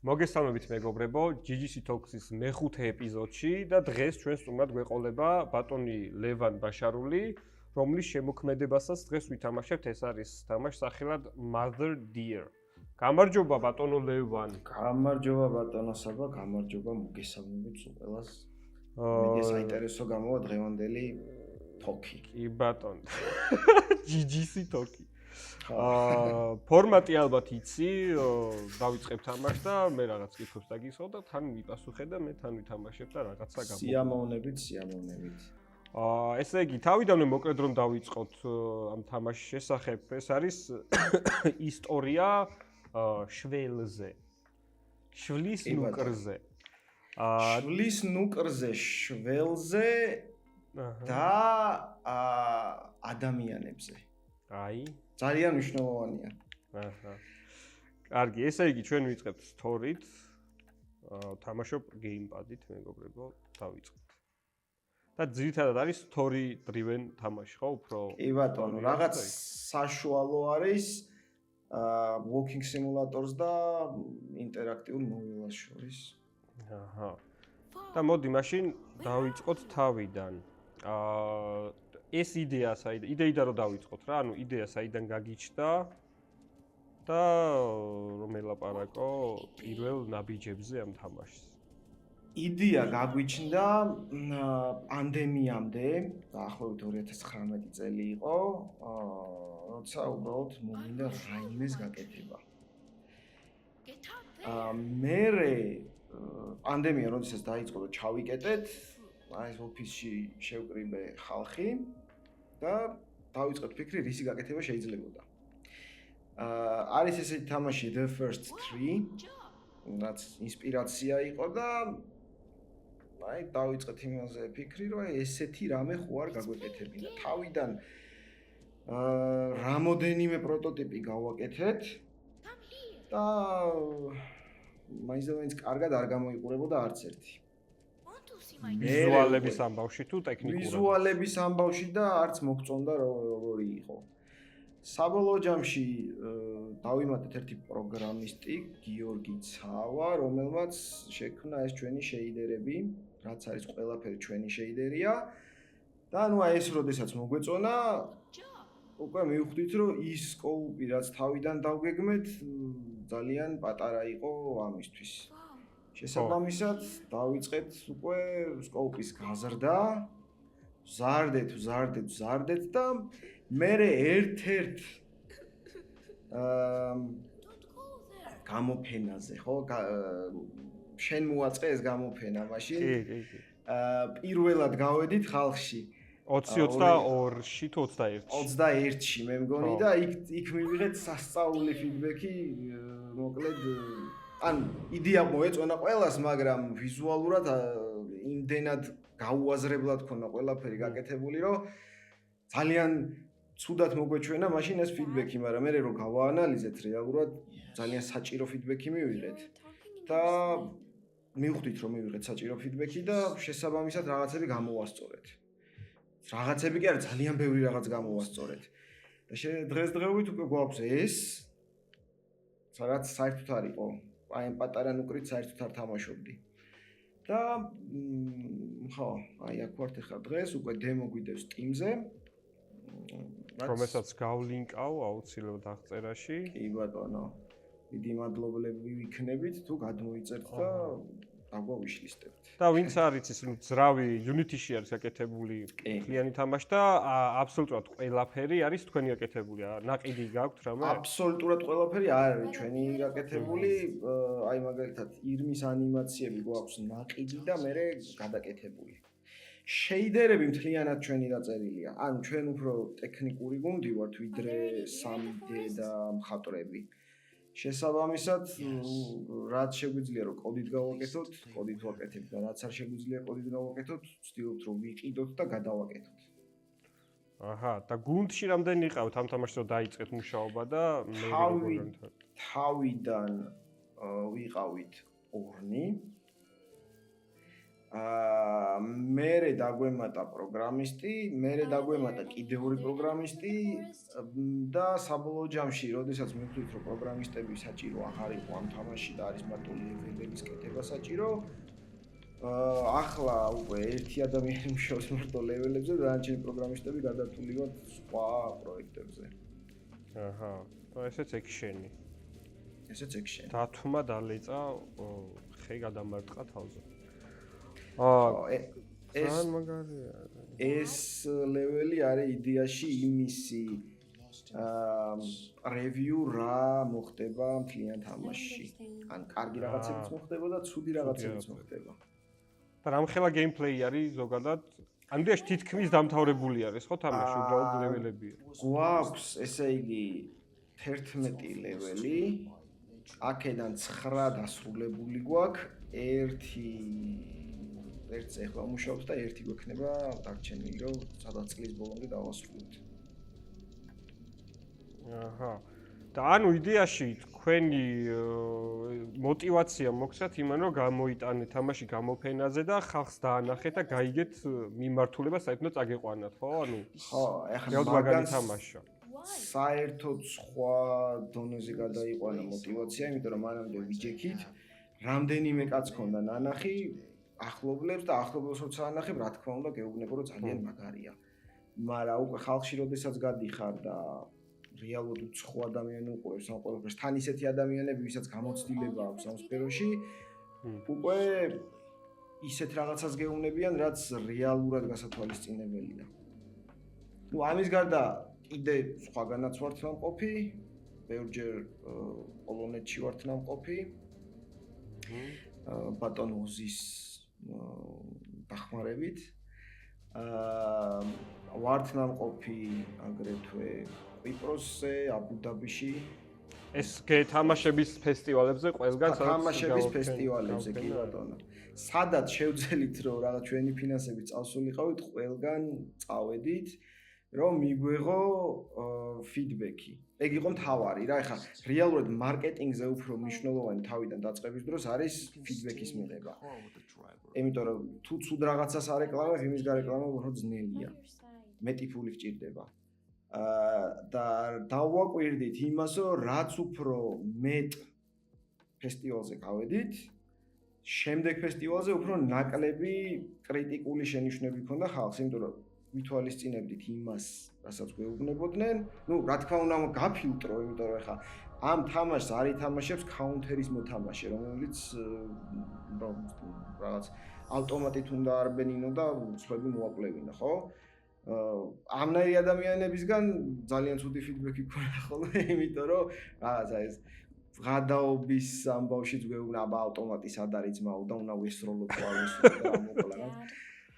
მოგესალმებით მეგობრებო, GGC Talks-ის მეხუთე ეპიზოდში და დღეს ჩვენ სტუმრად გვეყოლება ბატონი ლევან ბაშარული, რომლის შემოქმედებასაც დღეს ვითამაშებთ. ეს არის თამაში სახელად Mother Dear. გამარჯობა ბატონო ლევან. გამარჯობა ბატონო საბა, გამარჯობა მოგესალმებით ყველას. მე საინტერესო გამოვა დღევანდელი თოკი. კი ბატონო. GGC Talk. ფორმატი ალბათ იცი, დავიწყებ თამაშს და მე რაღაც კითხვებს დაგისვავ და თან მიპასუხე და მე თან ვითამაშებ და რაღაცა გამოვიდა. სიამოვნებით. ესე იგი, თავიდანვე მოკლედ რომ დავიწყოთ ამ თამაშის შესახებ, ეს არის ისტორია შველზე. შვლის ნუკრზე. შვლის ნუკრზე, შველზე და ადამიანებზე. აი ძალიან მნიშვნელოვანია. აჰა. კარგი, ესე იგი ჩვენ ვიწყებთ სტორით. თამაშობ გეიმპადით, მეგობრებო, დავიწყებთ. და ძირითადად არის story driven თამაში, ხო, უფრო? კი ბატონო, რაღაც საშუალო არის walking simulators და ინტერაქტიულ მოვლას შორის. აჰა. და მოდი მაშინ დავიწყოთ თავიდან. ეს იდეიდან რომ დავიწყოთ რა, ანუ იდეა საიდან გაგიჩნდა და რომ ელაპარაკო პირველ ნაბიჯებზე ამ თამაშს. იდეა გაგვიჩნდა პანდემიამდე, დაახლოებით 2019 წელი იყო, როცა უბრალოდ მომინდა რაიმეს გაკეთება. მერე პანდემია როდესაც დაიწყო და ჩავიკეტეთ, ეს ოფისში შევკრიბე ხალხი და დავიწყეთ ფიქრი რისი გაკეთება შეიძლებოდა. არის ესეთი თამაში The First 3, რაც ინსპირაცია იყო და დავიწყეთ იმაზე ფიქრი, რომ ესეთი რამე ხო არ გაგვეკეთებინა. თავიდან რამოდენიმე პროტოტიპი გავაკეთეთ და მაინც კარგად არ გამოიყურებოდა არც ერთი. ვიზუალების ამბავში თუ ტექნიკურად? ვიზუალების ამბავში და არც მოგწონდა როგორი იყო. საბოლოო ჯამში დავიმატეთ ერთი პროგრამისტი, გიორგი ცავა, რომელმაც შექმნა ეს ჩვენი შეიდერები, რაც არის ყველაფერი ჩვენი შეიდერია. და ნუ ეს როდესაც მოგვეწონა, უკვე მივხვდით, რომ ის სკოუპი, რაც თავიდან დავგეგმეთ, ძალიან პატარა იყო ამისთვის. შესაბამისად, დავიწყეთ უკვე სკოუპის გაზრდა, ვზარდეთ და მერე ერთ-ერთ გამოფენაზე, ხო? შენ მოაწყე ეს გამოფენა მაშინ. კი. პირველად გავედით ხალხში. 2022-ში თუ 21-ში? 21-ში მე მგონი და იქ მივიღეთ სასწაული ფიდბექი, მოკლედ ან იდეა მოეწონა ყველას, მაგრამ ვიზუალურად იმდენად გაუაზრებლად ქონა ყველაფერი გაკეთებული, რომ ძალიან ცუდად მოგვეჩვენა მაშინ ეს ფიდბექი, მაგრამ მე რომ გავაანალიზეთ რეალურად ძალიან საჭირო ფიდბექი მივიღეთ და მივხვდით რომ მივიღეთ საჭირო ფიდბექი და შესაბამისად რაღაცები გამოვასწორეთ. რაღაცები კი არა, ძალიან ბევრი რაღაც გამოვასწორეთ. და დღესდღეობით უკვე გვაქვს ეს, სადაც საერთოდ არ იყო. აი პატარა ნუკრით საერთოდ არ თამაშობდი. და ხო, აი აქ ვართ ახლა დღეს, უკვე დემო გვიდევს Steam-ზე. რომელსაც გავლინკავ აუცილებლად აღწერაში. კი ბატონო. დიდი მადლობლები ვიქნებით თუ გადმოიწერთ და დაგვავიშლისტებთ. და ვინც არის ის ძრავი Unity-ში არის გაკეთებული მთლიანი თამაში და აბსოლუტურად ყველაფერი არის თქვენი გაკეთებული. ნაყიდი გაქვთ რამე? აბსოლუტურად ყველაფერი არ არის ჩვენი გაკეთებული. აი მაგალითად ირმის ანიმაციები გვაქვს ნაყიდი და მერე გადაკეთებული. შეიდერები მთლიანად ჩვენი დაწერილია. ანუ ჩვენ უფრო ტექნიკური გუნდი ვართ ვიდრე 3D და მხატვრები. შესაბამისად, რაც შეგვიძლია რომ კოდით გავაკეთოთ, კოდით ვაკეთებთ და რაც არ შეგვიძლია კოდით გავაკეთოთ, ვცდილობთ რომ ვიყიდოთ და გადავაკეთოთ. აჰა, და გუნდში რამდენი იყავთ ამ თამაშს რომ დაიწყეთ მუშაობა და მე თავიდან ვიყავით 2 მერე დაგვემატა პროგრამისტი, მერე დაგვემატა კიდევ ორი პროგრამისტი და საბოლოო ჯამში, როდესაც მივხვდით, რომ პროგრამისტები საჭირო აღარ იყო ამ თამაშში და არის მარტო ლეველების კეთება საჭირო, ახლა უკვე ერთი ადამიანი მუშაობს მარტო ლეველებზე და დანარჩენი პროგრამისტები გადართული ვართ სხვა პროექტებზე. აჰა, ესეც ექშენი. ესეც ექშენი. დათმა დალეწა, ხე გადამარტყა თავზე. ეს ლეველი არის იდეაში იმისი review რა მოხდება მთლიან თამაშში. ან კარგი რაღაცებიც მოხდება და ცუდი რაღაცებიც მოხდება. და რამხელა გეიმპლეი არის ზოგადად? ამდენში თითქმის დამთავრებული არის ხო თამაში, უბრალოდ ლეველებია. გვაქვს, ესე იგი 11 ლეველი. აქედან 9 დასრულებული გვაქვს, ერთს ეხლა მუშაობს და ერთი გვექნება დარჩენილი, რომ სადაც წლის ბოლომდე დავასრულოთ. აჰა. და ანუ იდეაში თქვენი мотиваცია მოგცათ იმან, რომ გამოიტანეთ თამაში გამოფენაზე და ხალხს დაანახეთ და გაიგეთ მიმართულება საერთოდ წაგეყვანათ, ხო? ანუ ხო, ეხლა მაგარი თამაშია. საერთოდ სხვა დონეზე გადაიყვანა мотиваცია, იმიტომ რომ მანამდე ვიჯექით, რამდენიმე კაც ქონდა ნანახი, ახლობლებს და ახლობლებს როცა ანახებ, რა თქმა უნდა, გეუბნებო, რომ ძალიან მაგარია. მაგრამ უკვე ხალხში როდესაც გადიხარ და რეალურად უცხო ადამიანი უყურებს ამ ყველაფერს, თან ისეთი ადამიანები, ვისაც გამოცდილება აქვს ამ სფეროში, უკვე ისეთ რაღაცას გეუბნებიან, რაც რეალურად გასათვალისწინებელია. ნუ ამის გარდა კიდე სხვაგანაც ვართ ნამყოფი, ბევრჯერ პოლონეთში ვართ ნამყოფი. ბატონ ოზის დახმარებით. ვართ ნამყოფი აგრეთვე კვიპროსზე, აბუ-დაბიში. ეს თამაშების ფესტივალებზე ყველგან თამაშების ფესტივალებზე კი ბატონო. სადაც შევძელით რომ რაღაც ჩვენი ფინანსები წავსულიყავით, ყველგან წავედით. რომ მიგვეღო ფიდბექი. ეგ იყო მთავარი რა, ეხლა რეალურად მარკეტინგზე უფრო მნიშვნელოვანი თავიდან დაწყების დროს არის ფიდბექის მიღება. იმიტომ რომ თუ ცუდ რაღაცას არეკლამებ, იმის გარეკლამა უფრო ძნელია. მეტი ფული გჭირდება. და დავაკვირდით იმას, რომ რაც უფრო მეტ ფესტივალზე გავედით, შემდეგ ფესტივალზე უფრო ნაკლები კრიტიკული შენიშვნები ქონდა ხალხს, იმიტომ რომ მითვალისწინებდით იმას, რასაც გვეუბნებოდნენ. ნუ, რა თქმა უნდა, გაფილტრო, იმიტომ რომ ეხლა ამ თამაშს არ ითამაშებს counter-ის მოთამაშე, რომელიც რაღაც ავტომატით უნდა არბენინო და სხვები მოაკლებინა, ხო? ამნაირი ადამიანებისგან ძალიან ცუდი ფიდბექი გქონდა ხოლმე, იმიტომ რომ რაღაცა ეს ღადაობის ამბავშიც გვეუბნა, აბა ავტომატი სად არის ძმაო და უნდა ვესროლო ყავს და მოკლა რა.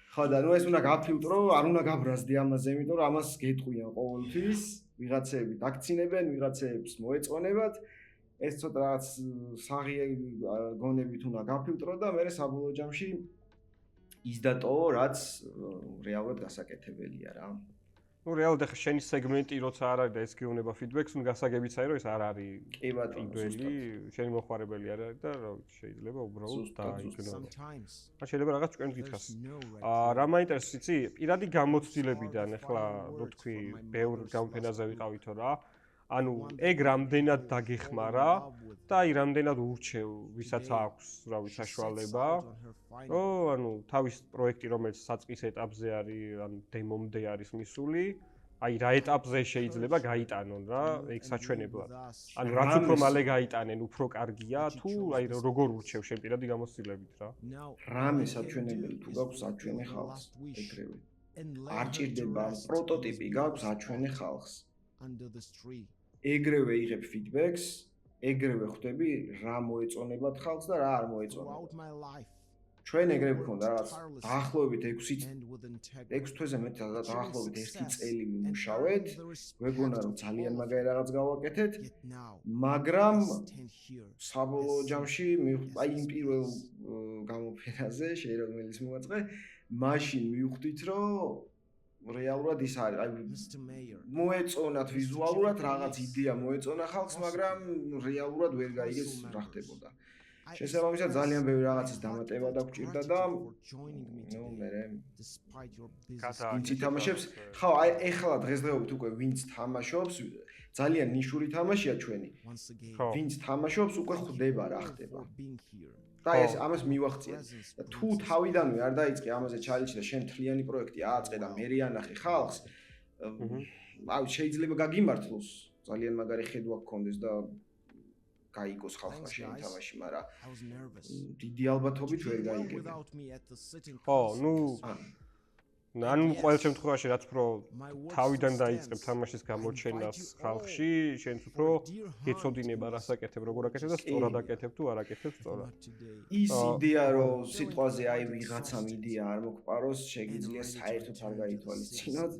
ხო და ნუ ეს უნდა გაფილტრო, არ უნდა გაბრაზდი ამაზე, იმიტომ რომ ამას გეტყვიან ყოველთვის, ვიღაცები დაქცინებენ, ვიღაცებს მოეწონებათ. ეს ცოტა რაღაც საღია გონებით უნდა გაფილტრო და მე საბოლოო ჯამში ის დატოვო, რაც რეალურად გასაკეთებელია რა. ნუ რეალურად ახლა შენი სეგმენტი როცა არ არის და ეს გეუბნება ფიდბექს, ნუ გასაგებიც არის, რომ ეს არ არის კი ბატონო, პირველი შენი მოხარებელი არ არის და შეიძლება უბრალოდ დაიგნო. ან შეიძლება რაღაც ჭკვიანს გითხრას. რა მაინტერესებს იცი? პირადი გამოცდილებიდან ახლა რო თქვი, ბევრ გამოფენაზე ვიყავითო რა. ანუ ეგ რამდენად დაგეხმარა და აი რამდენად ურჩევ, ვისაც აქვს, რა ვიცი, საშუალება. ანუ თავის პროექტი, რომელიც საწყის ეტაპზე არის, ან დემომდე არის მისული, აი რა ეტაპზე შეიძლება გაიტანონ რა, ეგ საჩვენებლად. ანუ რაც უფრო მალე გაიტანენ, უფრო კარგია, თუ აი როგორ ურჩევ შენ პირადი გამოცდილებით რა. რამე საჩვენებელი თუ გაქვს აჩვენე ხალხს, ეგრევე. არ ჭირდება პროტოტიპი გაქვს აჩვენე ხალხს. ეგრევე იღებ ფიდბექს, ეგრევე ხვდები რა მოეწონებათ ხალხს და რა არ მოეწონებათ. ჩვენ ეგრევე გქონდა რაღაც დაახლოებით 6 თვეზე მეტ დაახლოებით 1 წელი ვიმუშავეთ, გვეგონა რომ ძალიან მაგარი რაღაც გავაკეთეთ, მაგრამ საბოლოო ჯამში აი იმ პირველ გამოფენაზე შეეროვნელის მოაწყე, მაშინ მივხვდით რომ რეალურად ის არის, აი მოეწონათ ვიზუალურად რაღაც იდეა მოეწონა ხალხს, მაგრამ რეალურად ვერ გაიგეს რა ხდებოდა. შესაბამისად ძალიან ბევრი რაღაცის დამატება დაგჭირდა და ნუ მე ვინც ითამაშებს ხო აი ეხლა დღესდღეობით უკვე ვინც თამაშობს ძალიან ნიშური თამაშია ჩვენი ვინც თამაშობს უკვე ხვდება რა ხდება და ეს ამას მივახციეთ და თუ თავიდანვე არ დაიწყე ამაზე ჩალენჯი და შენ თლიანი პროექტი ააწყე და მე რიანახე ხალხს აი შეიძლება გაგიმართლოს ძალიან მაგარი ხედვა გქონდეს და გაიგოს ხალხმა შენი თამაში, მაგრამ დიდი ალბათობით ვერ გაიგებენ. ხო, ნუ ანუ ყოველ შემთხვევაში რაც უფრო თავიდან დაიწყებ თამაშის გამოჩენას ხალხში, შენც უფრო გეცოდინება რას აკეთებ, როგორ აკეთებ და სწორად აკეთებ თუ არ აკეთებ სწორად. ის იდეა რომ სიტყვაზე აი ვიღაცამ იდეა არ მოგპაროს, შეგიძლია საერთოდ არ გაითვალისწინოთ.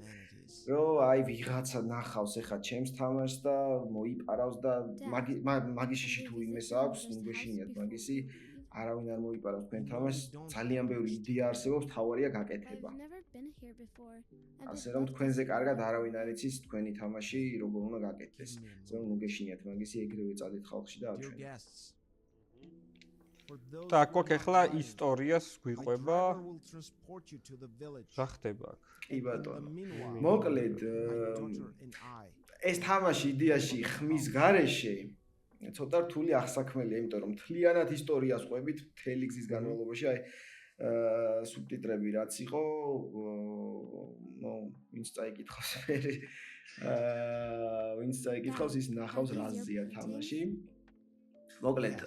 რომ აი ვიღაცა ნახავს ახლა ჩემს თამაშს და მოიპარავს და მაგისში თუ იმეს აქვს, ნუ გეშინიათ მაგისი, არავინ არ მოიპარავს თქვენ თამაშს, ძალიან ბევრი იდეა არსებობს, თავარია გაკეთება. ასე რომ თქვენზე კარგად არავინ არ იცის თქვენი თამაში როგორ უნდა გაკეთდეს. ასე რომ ნუ გეშინიათ მაგისი, ეგრევე წადით ხალხში და აჩვენეთ. და აქ ახლა ისტორიას გვიყვება. რა ხდება აქ? კი ბატონო. მოკლედ ეს თამაში იდეაში ხმის გარეშე ცოტა რთული ახსაქმელია, იმიტომ რომ მთლიანად ისტორიას ყვებით მთელი გზის განმავლობაში, აი სუბტიტრები რაც იყო, ნუ ვინც წაიკითხავს მე ვინც წაიკითხავს ის ნახავს რაზეა თამაში. მოკლედ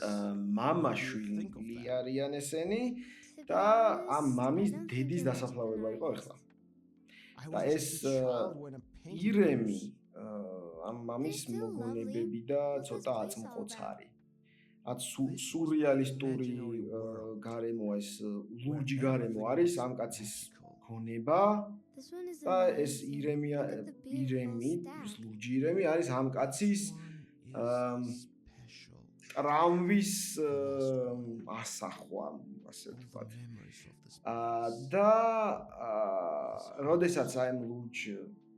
მამაშვილი არიან ესენი და ამ მამის დედის დასაფლავება იყო ახლა. და ეს ირემი ამ მამის მოგონებები და ცოტა აწმყოცარი. რაც სურრეალისტური გარემო ეს ლურჯი გარემო არის ამ კაცის გონება და ეს ირემი ლურჯი ირემი არის ამ კაცის ტრამვის ასახვა, ასე ვთქვათ. და როდესაც აი ამ ლურჯ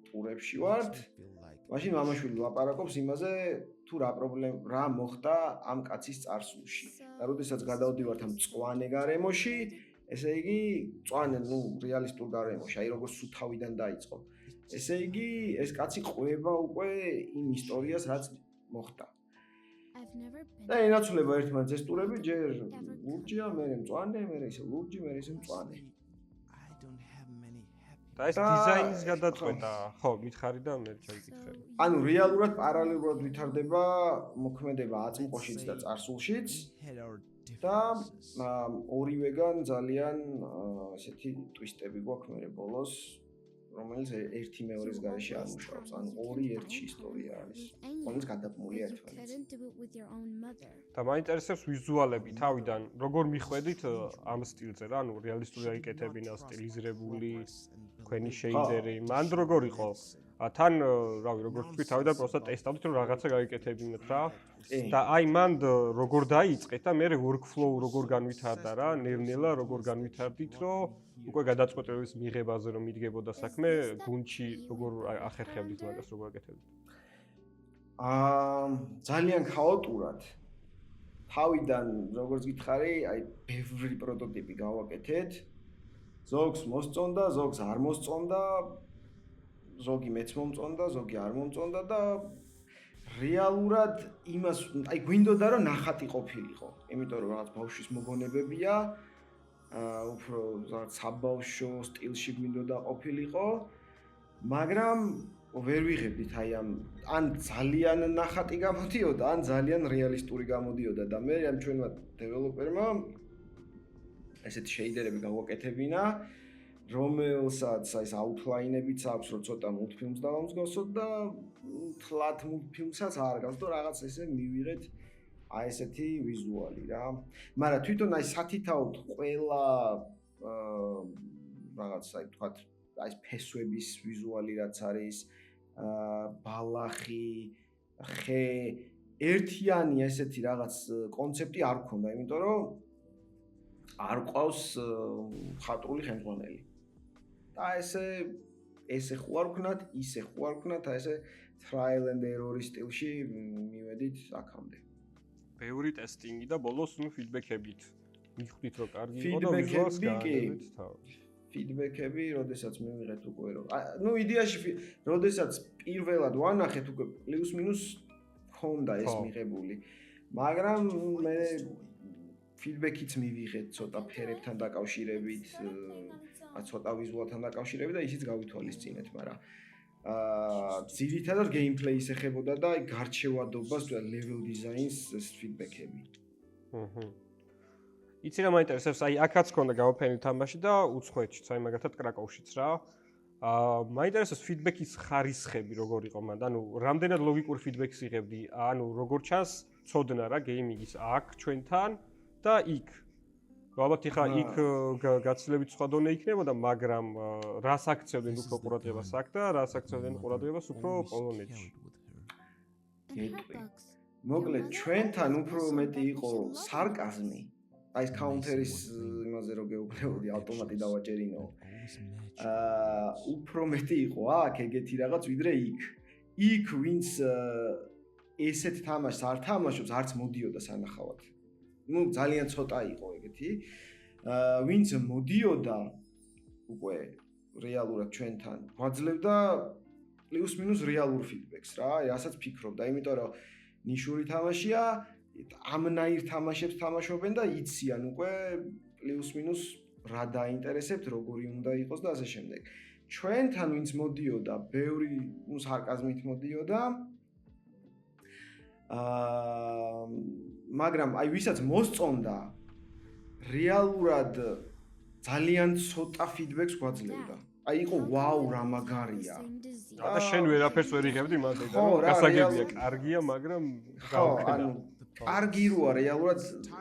ტურებში ვართ, მაშინ მამაშვილი ლაპარაკობს იმაზე, თუ რა მოხდა ამ კაცის წარსულში. და როდესაც გადავდივართ ამ მწვანე გარემოში, ესე იგი, მწვანე, ნუ რეალისტურ გარემოში, აი როგორც სულ თავიდან დაიწყო. ესე იგი, ეს კაცი ყვება უკვე იმ ისტორიას, რაც მოხდა. და ენაცვლება ერთმანეთს ეს ტურები, ჯერ ლურჯია, მერე მწვანე, მერე ისე ლურჯი, მერე ისე მწვანე. და ეს დიზაინის გადაწყვეტა, ხო, მითხარი და მე ჩაიკითხე. ანუ რეალურად პარალელურად ვითარდება მოქმედება აწმყოშიც და წარსულშიც და ორივეგან ძალიან ესეთი ტვისტები გვაქვს მე ბოლოს, რომელიც ერთი მეორის გარეშე არ მუშაობს, ანუ ორი ერთში ისტორია არის, რომელიც გადაბმულია ერთმანეთს. და მაინტერესებს ვიზუალები თავიდან, როგორ მიხვედით ამ სტილზე რა, ანუ რეალისტური აიკეთებინა, სტილიზირებული, თქვენი შეიდერი, მანდ როგორ იყო? თან, რავი, როგორ თქვი, თავიდან პროსტა ტესტავდით, რომ რაღაცა გაიკეთებინათ რა. და აი მანდ როგორ დაიწყეთ და მე workflow როგორ განვითარდა რა, ნელ-ნელა როგორ განვითარდით, რომ უკვე გადაწყვეტილების მიღებაზე რომ მიდგებოდა საქმე, გუნდში როგორ ახერხებდით მაგას, როგორ აკეთებდით? ძალიან ქაოტურად. თავიდან, როგორც გითხარი, აი ბევრი პროტოტიპი გავაკეთეთ. ზოგს მოსწონდა, ზოგს არ მოსწონდა. ზოგი მეც მომწონდა, ზოგი არ მომწონდა და რეალურად იმას, აი გვინდოდა რომ ნახატი ყოფილიყო. იმიტომ რომ რაღაც ბავშვის მოგონებებია. უფრო რაღაც საბავშვო სტილში გვინდოდა ყოფილიყო, მაგრამ ვერ ვიღებდით აი ან ძალიან ნახატი გამოდიოდა, ან ძალიან რეალისტური გამოდიოდა და მე ამ ჩვენმა დეველოპერმა ესეთი შეიდერები გავაკეთებინა, რომელსაც აი ეს აუთლაინებიც აქვს, რომ ცოტა მულტფილმს დავამსგავსოთ და თლათ მულტფილმსაც არ გავს და რაღაც ესე მივიღეთ აი ესეთი ვიზუალი რა. მაგრამ თვითონ აი სათითაოდ ყველა რაღაც აი თქვათ აი ეს ფესვების ვიზუალი რაც არის, ბალახი, ხე, ერთიანი ესეთი რაღაც კონცეფტი არ მქონდა, იმიტომ რომ არ ყავს ხატრული ხელმძღვანელი. და ესე ხო არ ვქნათ, ისე ხო არ ვქნათ, აი ესე trial and error სტილში მივედით აქამდე. ბევრი ტესტინგი და ბოლოს ნუ ფიდბექებით. მიხვდით რომ კარგი იყო და ვიზუალს გაანებეთ თავი. ფიდბექები, როდესაც მივიღეთ უკვე რომ ნუ იდეაში როდესაც პირველად ვანახეთ უკვე პლუს მინუს ხონდა ეს მიღებული. მაგრამ მე ფიდბექიც მივიღეთ ცოტა ფერებთან დაკავშირებით, ცოტა ვიზუალთან დაკავშირებით და ისიც გავითვალისწინეთ, მაგრამ ძირითადად გეიმპლეის ეხებოდა და გარჩევადობას და level designs ეს ფიდბექები. იცი რა მაინტერესებს, აი აქაც ქონდა გამოფენილი თამაში და უცხოეთშიც, აი მაგათად კრაკოვშიც რა. მაინტერესებს ფიდბექის ხარისხები როგორ იყო მანდ, ანუ რამდენად ლოგიკურ ფიდბექს იღებდი, ანუ როგორ ჩანს ცოდნა რა გეიმინგის აქ ჩვენთან და იქ. ალბათ ეხლა იქ გაცილებით სხვა დონე იქნებოდა, მაგრამ რას აქცევდნენ უფრო ყურადღებას აქ და რას აქცევდნენ ყურადღებას უფრო პოლონეთში. მოკლედ ჩვენთან უფრო მეტი იყო სარკაზმი. აი ეს კაუნტერის იმაზე რო გეუბნებოდი ავტომატი დავაჭერინო. უფრო მეტი იყო აქ ეგეთი რაღაც ვიდრე იქ. იქ ვინც ესეთ თამაშს არ თამაშობს, არც მოდიოდა სანახავად. ნუ ძალიან ცოტა იყო ეგეთი. ვინც მოდიოდა უკვე რეალურად ჩვენთან, გვაძლევდა პლუს მინუს რეალურ ფიდბექს რა. რასაც ფიქრობდა, იმიტომ რომ ნიშური თამაშია, ამნაირ თამაშებს თამაშობენ და იციან უკვე პლუს მინუს რა დაინტერესებთ, როგორი უნდა იყოს და ასე შემდეგ. ჩვენთან ვინც მოდიოდა, ბევრი ნუ სარკაზმით მოდიოდა. მაგრამ აი ვისაც მოსწონდა რეალურად ძალიან ცოტა ფიდბექს გვაძლევდა. აი იყო ვაუ რა მაგარია. და შენ ვერაფერს ვერ იღებდი მანდ და გასაგებია, კარგია, მაგრამ ანუ კარგი როა რეალურად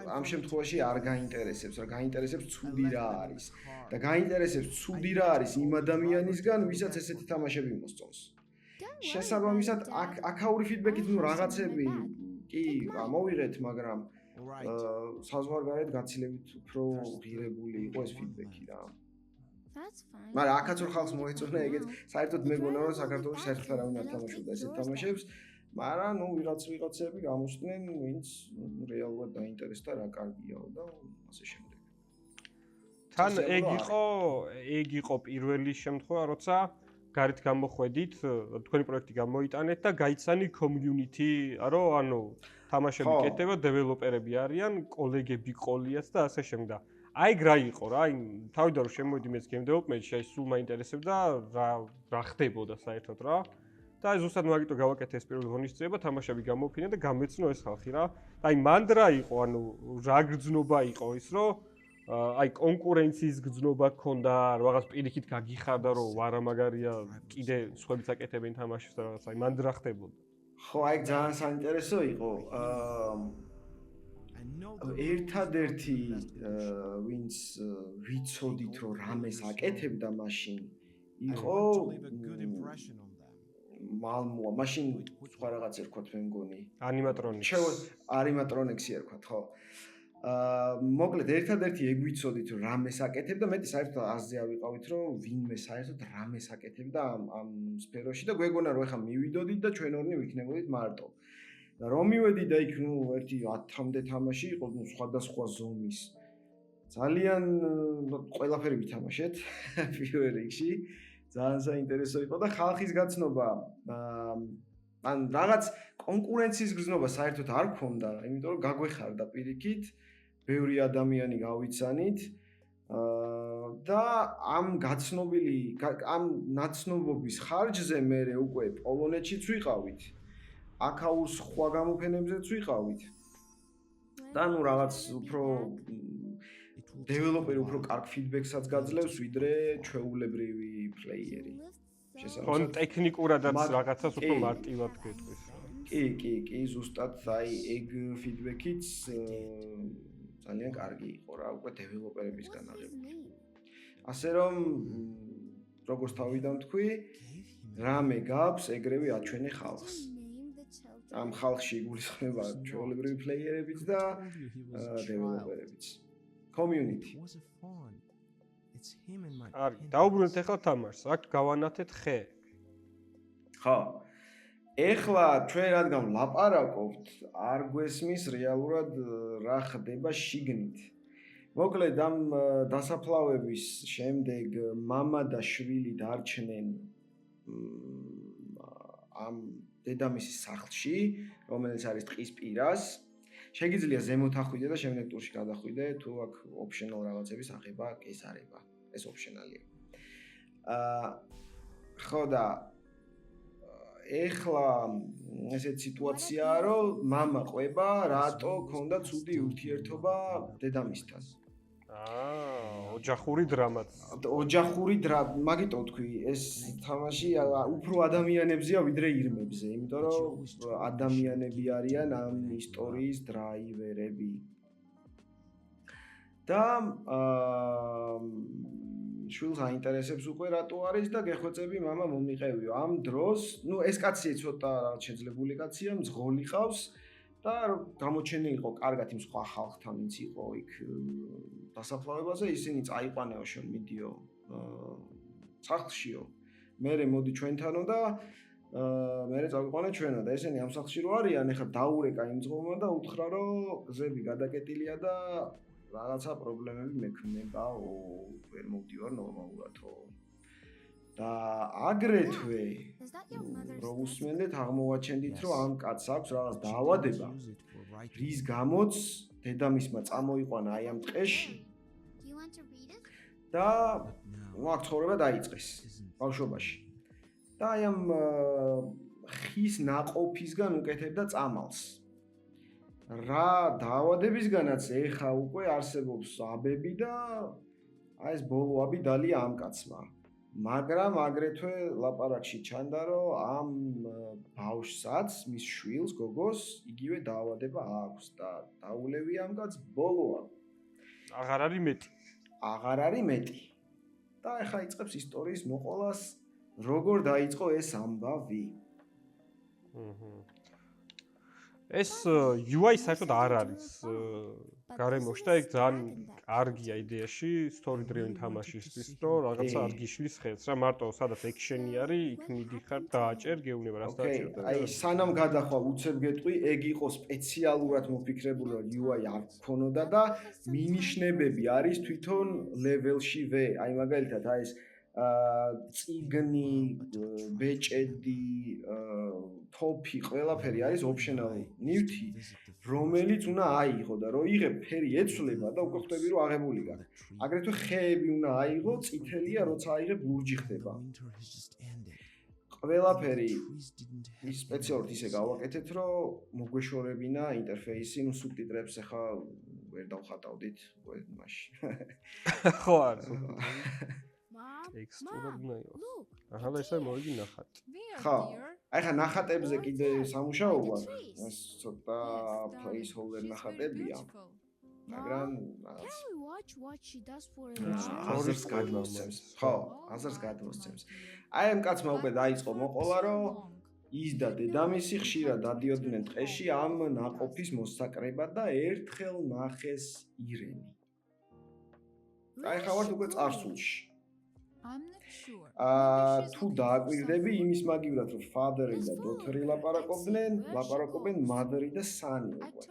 ამ შემთხვევაში არ გაინტერესებს, რა გაინტერესებს ცუდი რა არის. და გაინტერესებს ცუდი რა არის იმ ადამიანისგან, ვისაც ესეთი თამაშები მოსწონს. შესაბამისად აქაური ფიდბექით ნუ რაღაცები კი გამოვიღეთ, მაგრამ საზღვარგარეთ გაცილებით უფრო ღირებული იყო ეს ფიდბექი რა. მაგრამ აქაც რო ხალხს მოეწონა ეგეც, საერთოდ მეგონა რომ საქართველოს საერთოდ არავინ არ თამაშობდა ესეთ თამაშებს, მაგრამ ნუ ვიღაცები გამოსწნენ, ვინც რეალურად დაინტერესდა რა კარგიაო და ასე შემდეგ. თან ეგ იყო პირველი შემთხვევა, როცა გარეთ გამოხვედით, თქვენი პროექტი გამოიტანეთ და გაიცანი community, რომ ანუ თამაშები კეთდება, დეველოპერები არიან, კოლეგები ყოლიათ და ასე შემდეგ. აი გრა იყო რა, აი თავიდან რომ შემოვიდი მეც game development-ში, აი სულ მაინტერესებდა რა ხდებოდა საერთოდ რა. და აი ზუსტად მაგიტო გავაკეთე ეს პირველი ღონისძიება, თამაშები გამოფინა და გამეცნო ეს ხალხი რა. და აი მანდ რა იყო, ანუ რა გრძნობა იყო ის, რომ აი კონკურენციის გრძნობა გქონდა, რაღაც პირიქით გაგიხარდა, რომ ვარა მაგარია, კიდე სხვაებიც აკეთებენ თამაშებს და რაღაც, აი მანდ რა ხდებოდა? ხო, აი ძალიან საინტერესო იყო. ერთადერთი ვინც ვიცოდით რომ რამეს აკეთებდა მაშინ იყო მალმოა მაშინ სხვა რაღაც ერქვათ მე მგონი ანიმატრონიქსი ერქვათ ხო მოკლედ ერთადერთი ეგ ვიცოდით რომ რამეს აკეთებდა მეტი საერთოდ აზრზე ავიყავით რომ ვინმე საერთოდ რამეს აკეთებდა ამ სფეროში და გვეგონა რომ ეხა მივიდოდით და ჩვენ ორნი ვიქნებოდით მარტო და რომ მივედი და იქ ნუ ერთი 10-მდე თამაში იყო ნუ სხვადასხვა ზომის ძალიან ყველაფერი ვითამაშეთ პირველ რიგში ძალიან საინტერესო იყო და ხალხის გაცნობა ან რაღაც კონკურენციის გრძნობა საერთოდ არ გქონდა იმიტომ რომ გაგვეხარდა პირიქით ბევრი ადამიანი გავიცანით და ამ გაცნობილი ამ ნაცნობობის ხარჯზე მე უკვე პოლონეთშიც ვიყავით აქაურ სხვა გამოფენებზეც ვიყავით და ნუ რაღაც უფრო დეველოპერი უფრო კარგ ფიდბექსაც გაძლევს ვიდრე ჩვეულებრივი პლეიერი შესაძლოა ტექნიკურადაც რაღაცას უფრო მარტივად გეტყვის კი ზუსტად აი ეგ ფიდბექიც ძალიან კარგი იყო რა უკვე დეველოპერებისგან აღებული ასე რომ როგორც თავიდან თქვი რამე გაქვს ეგრევე აჩვენე ხალხს ამ ხალხში გულისხმება ჩვეულებრივი პლეიერებიც და დეველოპერებიც community. არის, დაუბრუნდეთ ახლა თამაშს. აქ გავანათეთ ხე. ხო. ეხლა ჩვენ რადგან ვლაპარაკობთ, არ გვესმის რეალურად რა ხდება შიგნით. მოკლედ ამ დასაფლავების შემდეგ მამა და შვილი დარჩნენ ამ დედამისის სახლში, რომელიც არის ტყის პირას. შეგიძლია ზემოთ ახვიდე და შემდეგ ტურში გადახვიდე, თუ აქ ოპშნალ რაღაცების აღება გესარება. ეს ოპშნალია. ხო და ეხლა ესეთ სიტუაციაა, რომ მამა ყვება, რატო ქონდა ცუდი ურთიერთობა დედამისთან. ოჯახური დრამაც. ოჯახური მაგიტო თქვი, ეს თამაში უფრო ადამიანებზეა ვიდრე ირმებზე, იმიტომ რომ ადამიანები არიან ამ ისტორიის დრაივერები. და შვილს აინტერესებს უკვე რატო არის და გეხვეწები მამა მომიყევიო. ამ დროს, ეს კაცი ცოტა შეძლებული კაცია, მძღოლი ყავს და გამოჩენილი იყო კარგად იმ სხვა ხალხთან, ვინც იყო იქ დასაფლავებაზე, ისინი წაიყვანეო შენ მიდიო სახლშიო. მერე მოდი ჩვენთანო და მერე წავიყვანე ჩვენო და ესენი ამ სახლში რო არიან, ეხლა დაურეკა იმ მძღოლმა და უთხრა რომ გზები გადაკეტილია და რაღაცა პრობლემები მექნებაო, ვერ მოვდივარ ნორმალურადო. და აგრეთვე რო უსმენდეთ, აღმოვაჩენდით, რომ ამ კაცს აქვს რაღაც დაავადება, რის გამოც დედამისმა წამოიყვანა აი ამ ტყეში და აქ ცხოვრება დაიწყეს ბავშვობაში. და აი ამ ხის ნაყოფისგან უკეთებდა წამალს. რა დაავადებისგანაც ეხა უკვე არსებობს აბები და აი ეს ბოლოაბი დალია ამ კაცმა. მაგრამ აგრეთვე ლაპარაკში ჩანდა, რომ ამ ბავშვსაც, მის შვილს, გოგოს, იგივე დაავადება აქვს და დაულევია ამ კაცს ბოლოაბი. აღარ არის მეტი. აღარ არის მეტი. და ეხა იწყებს ისტორიის მოყოლას, როგორ დაიწყო ეს ამბავი. ეს UI საერთოდ არ არის გარემოში და ეგ ძალიან კარგია იდეაში story driven თამაშისთვის, რომ რაღაცა არ გიშლის ხელს რა, მარტო სადაც action-ი არის, იქ მიდიხარ, დააჭერ, გეუბნება რას დააჭერ და აი სანამ გადახვალ უცებ გეტყვი, ეგ იყო სპეციალურად მოფიქრებული, რომ UI არ ქონოდა და მინიშნებები არის თვითონ level-შივე, აი მაგალითად აი ეს წიგნი, ბეჭედი, თოფი, ყველაფერი არის optional ნივთი, რომელიც უნდა აიღო და რო იღებ ფერი ეცვლება და უკვე ხვდები რომ აღებული გაქვს. აგრეთვე ხეები უნდა აიღო, წითელია, როცა აიღებ ლურჯი ხდება. ყველაფერი ის სპეციალურად ისე გავაკეთეთ, რომ მოგვეშორებინა ინტერფეისი, სუბტიტრებს ახლა ვერ დავხატავდით მაშინ. ხო არის. ექსტრუდად უნდა იყოს. ახლა ესე მოვიგინახათ. ხო. აი ხა ნახატებზე კიდე სამუშაოა. ეს ცოტა placeholder ნახატებია. მაგრამ რაღაც აზრს გადმოსცემს. ხო, აზრს გადმოსცემს. აი ამ კაცმა უკვე დაიწყო მოყოლა, რომ ის და დედამისი ხშირად დადიოდნენ ტყეში ამ ნაყოფის მოსაკრებად და ერთხელ ნახეს ირენი. აი ხა ვარ უკვე წარსულში. თუ დააკვირდები იმის მაგივრად, რომ father-ი და daughter-ი ლაპარაკობენ mother-ი და son-ი უკვე.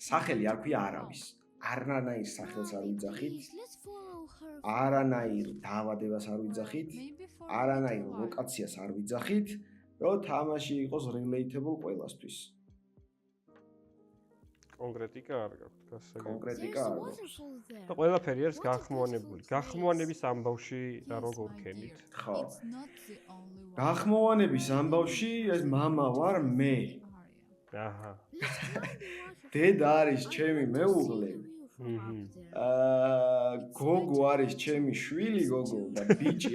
სახელი არ ქვია არავის. არანაირ სახელს არ ვიძახით. არანაირ დაავადებას არ ვიძახით. არანაირ ლოკაციას არ ვიძახით, რომ თამაში იყოს relatable ყველასთვის. კონკრეტიკა არ გაქვს, გასაგებია. კონკრეტიკა არ გაქვს. და ყველაფერი არის გახმოვანებული. გახმოვანების ამბავში და როგორ ქენით? ხო. გახმოვანების ამბავში ეს მამა ვარ მე. აჰა. დედა არის ჩემი მეუღლე. გოგო არის ჩემი შვილი, გოგო და ბიჭი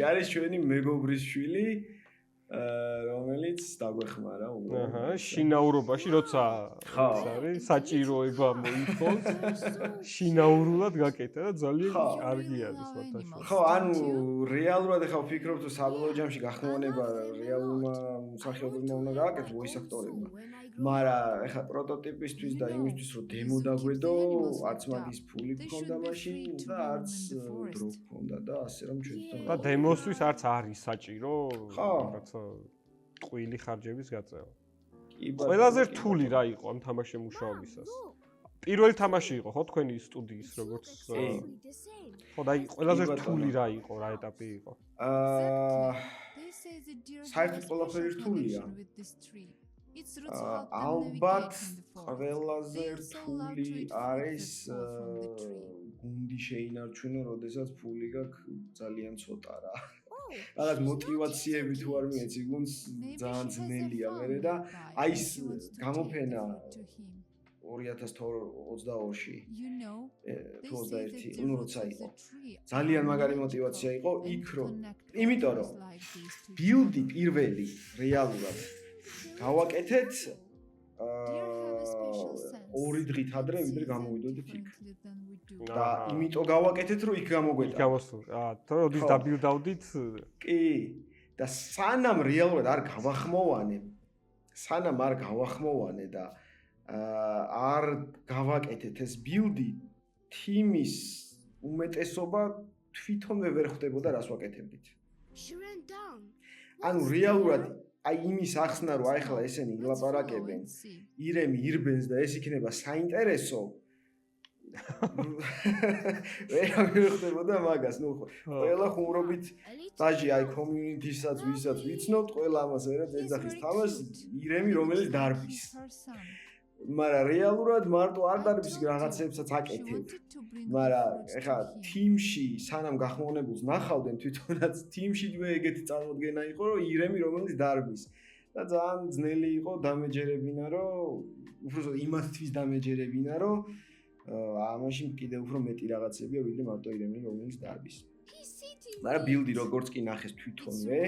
არის ჩვენი მეგობრის შვილი. რომელიც დაგვეხმარა უბრალოდ. აჰა, შინაურობაში როცა არის საჭიროება მოითხოვს, შინაურულად გაკეთა და ძალიან კარგი არის ფოტოში. ხო, ანუ რეალურად ახლა ვფიქრობ, თუ საბოლოო ჯამში გახმოვანება რეალურმა მსახიობებმა უნდა გააკეთოს voice actor-ებმა. მაგრამ ეხლა პროტოტიპისთვის და იმისთვის რომ დემო დაგვედო, არც მაგის ფული გქონდა მაშინ და არც დრო გქონდა და ასე რომ ჩვენ და დემოსთვის არც არის საჭირო ხო. რაღაცა ტყვილი ხარჯების გაწევა. კი ბატონო. ყველაზე რთული რა იყო ამ თამაშზე მუშაობისას? პირველი თამაში იყო ხო თქვენი სტუდიის როგორც ხო და ყველაზე რთული რა იყო, რა ეტაპი იყო? საერთოდ ყველაფერი რთულია. ალბათ ყველაზე რთული არის გუნდი შეინარჩუნო, როდესაც ფული გაქვს ძალიან ცოტა რა. რაღაც мотиваციები თუ არ მიეცი გუნდს ძალიან ძნელია მერე და აი ეს გამოფენა 2022-ში თუ 21, ну როცა იყო. ძალიან მაგარი мотиваცია იყო იქ რომ იმიტომ რომ ბილდი პირველი რეალურად გავაკეთეთ 2 დღით ადრე ვიდრე გამოვიდოდით იქ. და იმიტომ გავაკეთეთ რომ იქ გამოგვედა. გამოსულ. თუ როდის დაბილდავდით? კი. და სანამ რეალურად არ გავახმოვანე და არ გავაკეთეთ ეს ბილდი, თიმის უმეტესობა თვითონვე ვერ ხვდებოდა რას ვაკეთებდით. ანუ რეალურად აი იმის ახსნა რომ აი ხლა ესენი ილაპარაკებენ, ირემი ირბენს და ეს იქნება საინტერესო. ვერ ხვდებოდა მაგას, ნუ ყველა ხუმრობით დაჟი აი community-საც ვისაც ვიცნობთ, ყველა ამას ვერაც ეძახის თამაშს ირემი რომელიც დარბის. მაგრამ რეალურად მარტო არ დარბის რაღაცებსაც აკეთებ. მაგრამ ეხლა თიმში სანამ გახმოვნებულს ნახავდნენ თვითონაც თიმშივე ეგეთი წარმოდგენა იყო რომ ირემი რომელიც დარბის. და ძალიან ძნელი იყო დამეჯერებინა რომ უბრალოდ იმასთვის დამეჯერებინა რომ ამაში კიდე უფრო მეტი რაღაცებია ვიდრე მარტო ირემი რომელიც დარბის. მაგრამ ბილდი როგორც კი ნახეს თვითონვე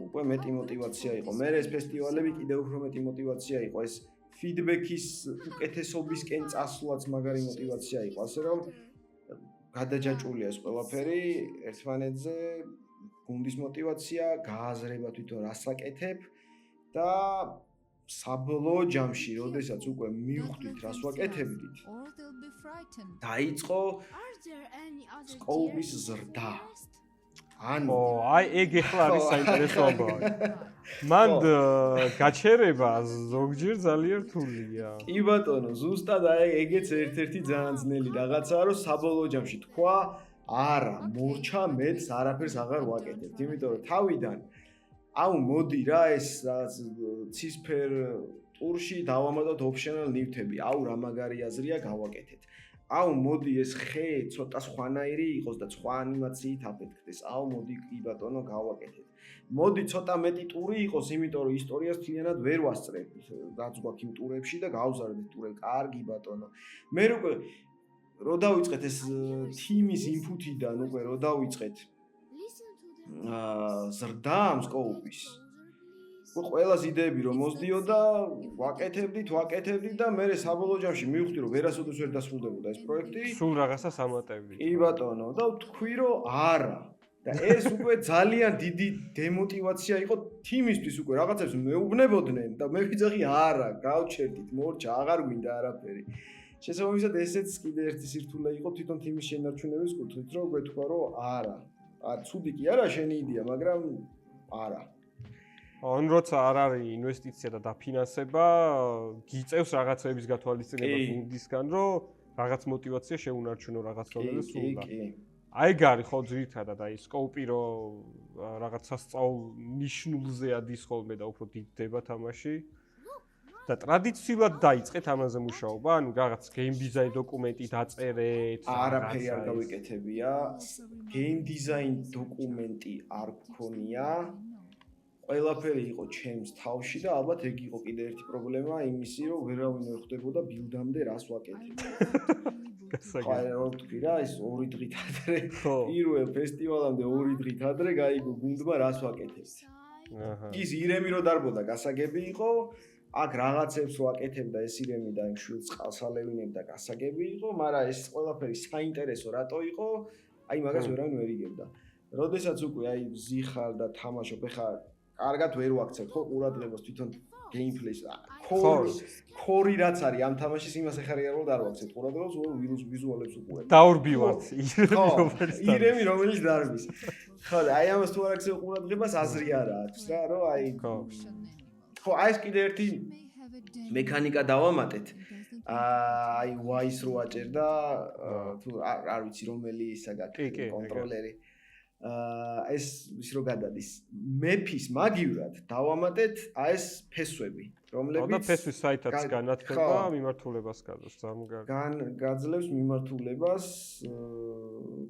უკვე მეტი мотиваცია იყო. მე ეს ფესტივალები კიდე უფრო მეტი мотиваცია იყო ეს ფიდბექის უკეთესობისკენ წასვლაც მაგარი мотиваცია იყო. ასე რომ გადაჯაჭვულია ეს ყველაფერი ერთმანეთზე გუნდის мотиваცია, გააზრება თვითონ რას ვაკეთებ და საბოლოო ჯამში, როდესაც უკვე მივხვდით რას ვაკეთებდით, დაიწყო სკოუპის ზრდა. ანუ აი ეგ ახლა არის საინტერესოა. მან გაჩერება ზოგჯერ ძალიან რთულია. კი ბატონო, ზუსტად აი ეგეც ერთ-ერთი ძალიან ძნელი რაღაცაა, რომ საბოლოო ჯამში თქვა, არა, მორჩა მეც არაფერს აღარ ვაკეთებ, იმიტომ რომ თავიდან აუ მოდი რა ეს რაღაც ცისფერ ტურში დავამატოთ optional ნივთები, აუ რა მაგარი აზრია გავაკეთეთ. აუ მოდი ეს ხე ცოტა სხვანაირი იყოს და სხვა ანიმაციით აფეთქდეს. აუ მოდი კი ბატონო გავაკეთეთ. მოდი ცოტა მეტი ტური იყოს, იმიტომ რომ ისტორიას მთლიანად ვერ ვასწრებ. რაც გვაქვს იმ ტურებში და გავზარდეთ ტურები. კარგი ბატონო. მე უკვე რო დავიწყეთ ეს თიმის ინფუთიდან უკვე რო დავიწყეთ ზრდა ამ სკოუპის. ყველას იდეები რომ მოსდიოდა, ვაკეთებდით და მე საბოლოო ჯამში მივხვდი რომ ვერასოდეს ვერ დასრულდებოდა ეს პროექტი. სულ რაღაცას ამატებდით. კი ბატონო, და ვთქვი რომ არა. და ეს უკვე ძალიან დიდი დემოტივაცია იყო თიმისთვის უკვე რაღაცებს მეუბნებოდნენ და მე ვიძახი არა, გავჩერდით, მორჩა, აღარ გვინდა არაფერი. შესაბამისად ესეც კიდე ერთი სირთულე იყო თვითონ თიმის შენარჩუნების კუთხით, რომ გვეთქვა რომ არა. ცუდი კი არა შენი იდეა, მაგრამ არა. ან როცა არ არის ინვესტიცია და დაფინანსება, გიწევს რაღაცების გათვალისწინება გუნდისგან, რომ რაღაც мотиваცია შეუნარჩუნო რაღაც პრობლემას სულ და. აი გარი ხო ძირითადად აი სკოუპი რომ რაღაც სასწაულ ნიშნულზე ადის ხოლმე და უფრო დიდდება თამაში. და ტრადიციულად დაიწყეთ ამაზე მუშაობა, ანუ რაღაც game design დოკუმენტი დაწერეთ, არაფერი არ გავიკეთებია. game design დოკუმენტი არ გქონია. ყველაფერი იყო ჩემს თავში და ალბათ ეგ იყო კიდე ერთი პრობლემა იმისი, რომ ვერავინ ვერ ხვდებოდა ბილდამდე რას ვაკეთებ. აი რა ვთქვი რა, ეს 2 დღით ადრე პირველ ფესტივალამდე 2 დღით ადრე გაიგო გუნდმა რას ვაკეთებ. ის ირემი რო დარბოდა, გასაგები იყო. აქ რაღაცებს ვაკეთებდა ეს ირემი და იმ შვილს ყალსალევინებდა გასაგები იყო, მაგრამ ეს ყველაფერი საინტერესო რატო იყო? აი მაგას ვერავინ ვერ იგებდა. როდესაც უკვე აი ვზიხარ და თამაშობ, ეხა კარგად ვერ ვაქცევთ ხო ყურადღებას თვითონ gameplay-ს. core რაც არის ამ თამაშის იმას ეხარია რომ არ ვაქცევთ ყურადღებას, ვიზუალებს უყურებთ. დაურბივართ ირემი რომელიც დარბის. ხო, აი ამას თუ არ აქცევ ყურადღებას აზრი არა აქვს რა, რომ აი ხო, აი ეს კიდე ერთი მექანიკა დავამატეთ. აი Wise რო აჭერდა, თუ არ ვიცი რომელი საგაკ კონტროლერი. ეს ის რო გადადის. მეფის მაგივრად დავამატეთ აი ეს ფესვები, რომლებიც და ფესვის საითაც განათება მიმართულებას გადავს გაძლევს მიმართულებას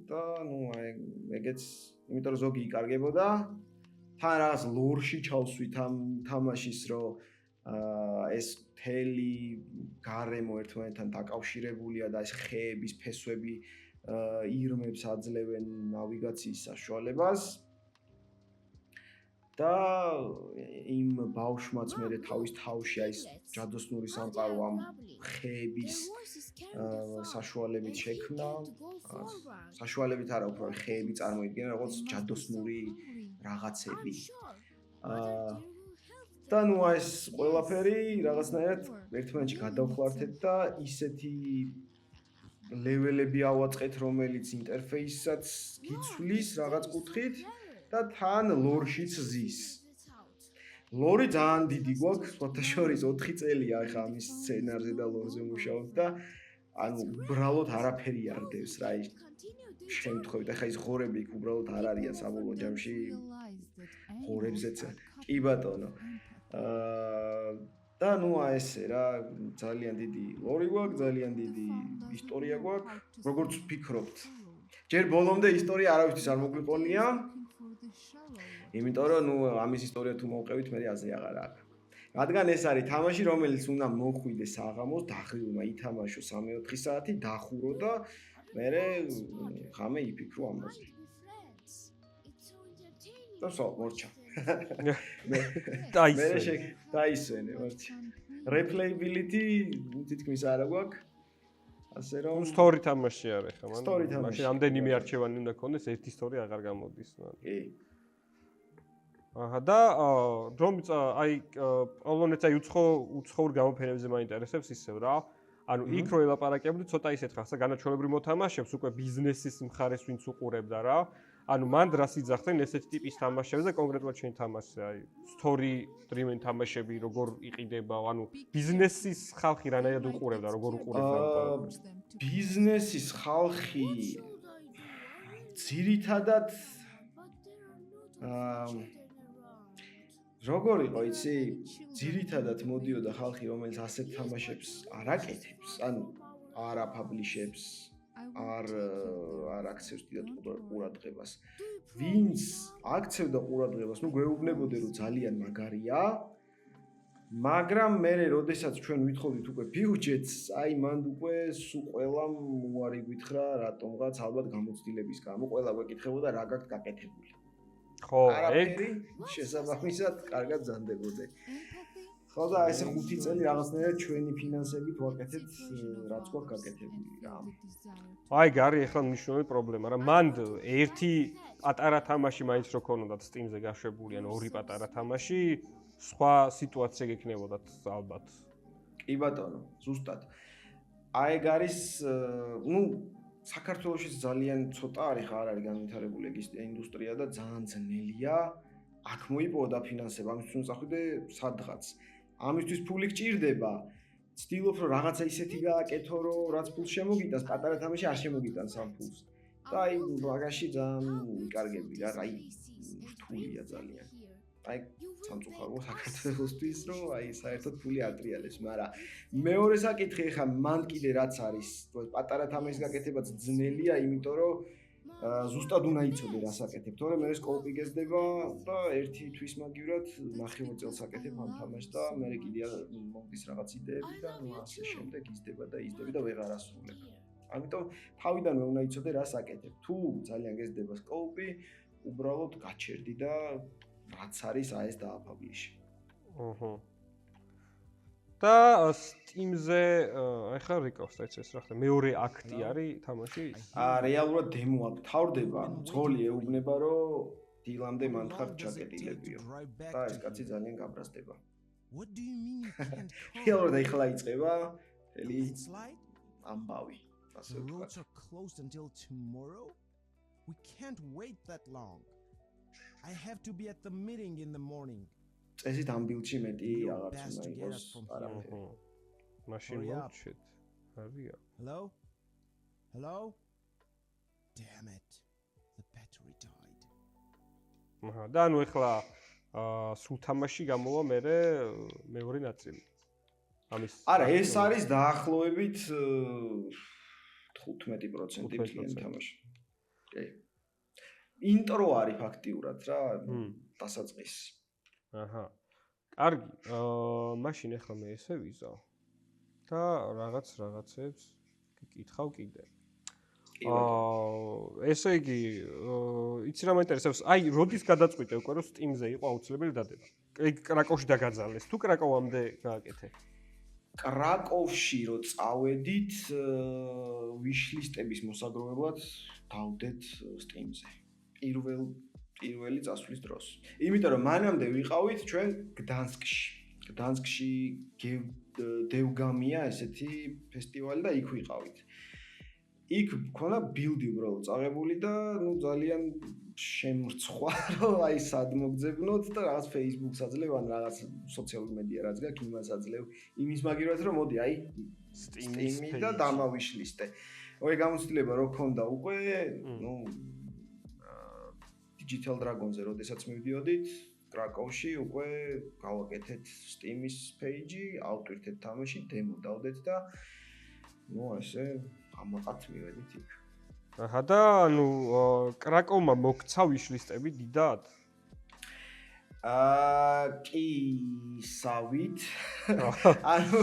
და ნუ აი ეგეც, იმიტომ რომ ზოგი იკარგებოდა. თან რაღაც ლორში ჩავსვით ამ თამაშის რომ ეს თელი გარემო ერთმანეთთან დაკავშირებულია და ეს ხეების ფესვები ირმებს აძლევენ ნავიგაციის საშუალებას და იმ ბავშვმაც მე თავის თავში აი ეს ჯადოსნური სამყარო ამ ხეების საშუალებით შექმნა საშუალებით არა უფრო ხეები წარმოიდგენა როგორც ჯადოსნური რაღაცები და ნუ ეს ყველაფერი რაღაცნაირად ერთმანეთში გადავხლართეთ და ისეთი ლეველები ავაწყეთ, რომელიც ინტერფეისსაც გიცვლის რაღაც კუთხით და თან ლორშიც ზის. ლორი ძალიან დიდი გვაქვს, ფოტოშორის 4 წელია ახლა ამის სცენარზე და ლორზე მუშაობ და ანუ უბრალოდ არაფერი არ დევს რა ის შემთხვევით. ახლა ის ღორები იქ უბრალოდ არ არიან საბოლოო ჯამში ღორებზეც. კი ბატონო. და ნუ ესე რა ძალიან დიდი ლორი გვაქვს, ძალიან დიდი ისტორია გვაქვს, როგორც ვფიქრობთ. ჯერ ბოლომდე ისტორია არავისთვის არ მოგვიყონია. იმიტომ რომ ნუ ამის ისტორია თუ მოვყევით, მე აზრი აღარ აქვს. რადგან ეს არის თამაში, რომელიც უნდა მოხვიდეს საღამოს, დახრილმა ითამაშო 3-4 საათი, დახურო და მე ღამე იფიქრო ამაზე. და სულ მორჩა. დაისვენე, მორჩა. Replayability თითქმის არა გვაქვს. ასე რომ story თამაში არის ხა, მაშინ ამდენიმე არჩევანი უნდა ქონდეს, ერთი story აღარ გამოდის. კი. აჰა და რომც აი პოლონეთს აი უცხოურ გამოფენებზე მაინტერესებს ისევ რა. ანუ იქ რო ელაპარაკებდი ცოტა ისეთ ხალხს, განაჩვენებრივ მოთამაშებს, უკვე ბიზნესის მხარეს ვინც უყურებდა რა. ანუ მანდ რას იძახდნენ ესეთი ტიპის თამაშებზე, კონკრეტულად შენ თამაშზე, აი story driven თამაშები როგორ იყიდება, ანუ ბიზნესის ხალხი რანაირად უყურებდა, როგორ უყურებდა ბიზნესის ხალხი ძირითადად როგორ იყო იცი? ძირითადად მოდიოდა ხალხი, რომელიც ასეთ თამაშებს არ აკეთებს, ანუ არ აფაბლიშებს, არ აქცევს დიდად ყურადღებას. ვინც აქცევდა ყურადღებას, ნუ გვეუბნებოდნენ რომ ძალიან მაგარია, მაგრამ მე როდესაც ჩვენ ვითხოვდით უკვე ბიუჯეტს, აი მანდ უკვე სულ ყველამ უარი გითხრა, რატომღაც ალბათ გამოცდილების გამო ყველა გვეკითხებოდა რა გაქვთ გაკეთებული. ხო, ეგ შესაბამისად კარგად ზანდებოდე. ხო და ესე 5 წელი რაღაცნაირად ჩვენი ფინანსებით ვაკეთეთ რაც გვაქვს გაკეთებული რა. აი გარი ახლა მნიშვნელოვანი პრობლემა რა. მანდ ერთი პატარა თამაში მაინც რო ქონოდათ Steam-ზე გაშვებული, ანუ ორი პატარა თამაში, სხვა სიტუაცია გექნებოდათ ალბათ. კი ბატონო, ზუსტად. აი ეგ არის, ნუ საქართველოში ძალიან ცოტა არის ხა არ არის განვითარებული ეგ ინდუსტრია და ძალიან ძნელია. აქ მოიპოვა დაფინანსება, ამისთვის უნდა წახვიდე სადღაც. ამისთვის ფული გჭირდება. ცდილობ რომ რაღაცა ისეთი გააკეთო, რომ რაც ფულს შემოგიტანს, პატარა თამაში არ შემოგიტანს ამ ფულს. და აი ბაგაში ძალიან იკარგები რა, აი რთულია ძალიან. აი სამწუხაროდ საქართველოსთვის რომ აი საერთოდ ფული ატრიალებს, მაგრამ მეორე საკითხი ხა მან კიდე რაც არის, პატარა თამაშის გაკეთებაც ძნელია, იმიტომ რომ ზუსტად უნდა იცოდე რას აკეთებ, თორემ მე სკოპი გეზდება და ერთი თვის მაგივრად 9 წელს აკეთებ ამ თამაშს და მე კიდე მომდის რაღაც იდეები და ასე შემდეგ იზრდება და იზრდება და ვეღარ ასრულებ. ამიტომ თავიდანვე უნდა იცოდე რას აკეთებ. თუ ძალიან გეზდება სკოპი, უბრალოდ გაჩერდი და რაც არის აი ეს დააფაბლიში. აჰა. და Steam-ზე ახლა რიკავს ეს რა ხდება? მეორე აქტი არის თამაში? რეალურად დემო აქ თავდება, ძღოლი ეუბნება რომ დილამდე მან ხარ ჩაკეტილებიო. და ეს კაცი ძალიან გაბრაზდება. What do you mean you can't come? რეალურად ეხლა იწყება მთელი Slide? ამბავი, ასე The ვთქვათ. roads are closed until tomorrow? We can't wait that long. I have to be at the meeting in the morning. წესით ამ ბილდში მეტი You're აღარც best უნდა to get იყოს us from არაფერი. მაშინ Hurry up. მოვჩეთ. არია. Hello? Hello? Damn it. The battery died. აჰა, და ანუ ეხლა სულ თამაში გამოვა მეორე ნაწილი. ამის არა, ეს არის დაახლოებით 15% მთლიანი თამაში. კი. ინტრო არის ფაქტიურად რა, დასაწყისი. აჰა. კარგი, მაშინ ეხლა მე ესე ვიზავ და რაღაცებს გიკითხავ კიდე. ესე იგი, იცი რა მაინტერესებს? აი, როდის გადაწყვიტე უკვე რომ Steam-ზე იყო აუცილებელი დადება? კრაკოვში დაგაძალეს. თუ კრაკოვამდე გააკეთე? კრაკოვში რო წავედით, wishlist-ების მოსაგროვებლად დავდეთ Steam-ზე. პირველი წასვლის დროს. იმიტომ რომ მანამდე ვიყავით ჩვენ გდანსკში. გდანსკში დევგამია ესეთი ფესტივალი და იქ ვიყავით. იქ მქონა ბილდი უბრალოდ წაღებული და ნუ ძალიან შემრცხვა რომ აი სად მოგძებნოთ და რაღაც Facebook-ს აძლევ ან რაღაც სოციალური მედია რაც გაქვს იმას აძლევ იმის მაგივრად რომ მოდი აი Steam-ი და დამავიშლისტე. ოი გამოცდილება რო ქონდა უკვე ნუ Digital Dragon-ზე როდესაც მივდიოდით კრაკოვში უკვე გავაკეთეთ Steam-ის page-ი, ავტვირთეთ თამაში, demo დავდეთ და ნუ ესე ამაყად მივედით იქ. აჰა და ანუ კრაკოვმა მოგცა wishlist-ები დიდად? კი, სავით. ანუ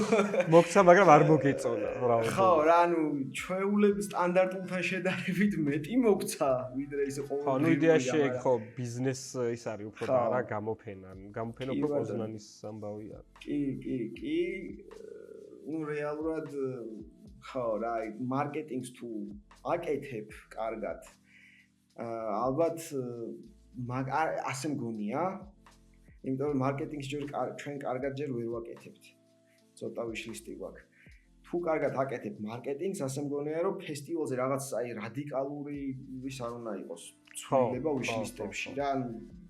მოგცა, მაგრამ არ მოგეწონა, ბრალო. ხო, რა, ანუ ჩვეულების სტანდარტულთან შედარებით მეტი მოგცა, ვიდრე ის ყოველდღიური. ხო, ნუ იდეაში ეგ ხო ბიზნეს ის არის უფრო და არა გამოფენა. გამოფენა უფრო პოზნანის ამბავი არის. კი. ნუ რეალურად ხო, რა, მარკეტინგს თუ აკეთებ კარგად. ალბათ ასე მგონია. იმიტომ რომ მარკეტინგს ჩვენ კარგად ჯერ ვერ ვაკეთებთ. ცოტა wishlist-ი გვაქვს. თუ კარგად აკეთებ მარკეტინგს, ასე მგონია რომ ფესტივალზე რაღაც აი რადიკალური ის არ უნდა იყოს. ცვლილება wishlist-ებში. რა,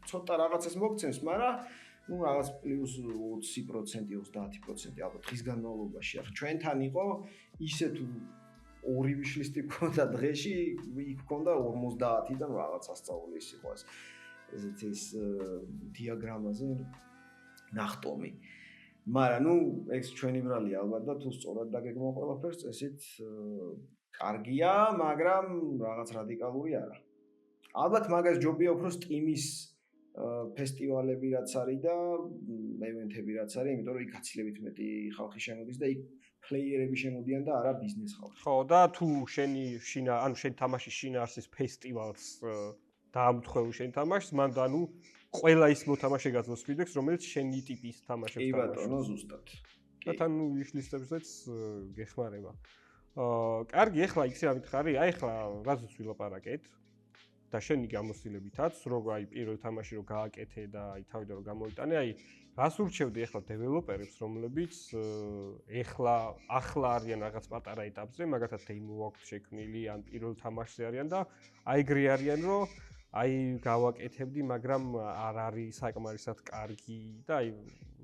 ცოტა რაღაცას მოგცემს, მაგრამ ნუ რაღაც პლუს 20%, 30% ალბათ დღის განმავლობაში. ახლა ჩვენთან იყო ისე თუ ორი wishlist-ი გქონდა დღეში, იქ გქონდა 50-დან რაღაც ასწაული ის იყო ეს. ეს დიაგრამაზე ნახტომი. მაგრამ ნუ ეს ჩვენი ბრალია ალბათ და თუ სწორად დაგეგმო ყველაფერს, წესით კარგია, მაგრამ რაღაც რადიკალური არა. ალბათ მაგას ჯობია უფრო Steam-ის ფესტივალები რაც არის და ევენთები რაც არის, იმიტომ რომ იქ აცილებით მეტი ხალხი შემოდის და იქ პლეიერები შემოდიან და არა ბიზნეს ხალხი. ხო, და თუ შენი შენ თამაშის შინაარსის ფესტივალს დაამთხევ შენ თამაშს, მან ანუ ყველა ის მოთამაშე გაძლოს ფიდბექს, რომელიც შენი ტიპის თამაშებს თამაშობს. კი ბატონო, ზუსტად. და თან wishlist-ებზეც გეხმარება. კარგი, ეხლა იცი რა მითხარი? აი ეხლა რაზეც ვილაპარაკეთ და შენი გამოცდილებითაც, რომ აი პირველ თამაში რომ გააკეთე და აი თავიდან რომ გამოიტანე, აი რას ურჩევდი ეხლა დეველოპერებს, რომლებიც ეხლა ახლა არიან რაღაც პატარა ეტაპზე, მაგათაც demo აქვს შექმნილი, ან პირველ თამაშზე არიან და აი გრე არიან, რომ აი გავაკეთებდი, მაგრამ არ არის საკმარისად კარგი და აი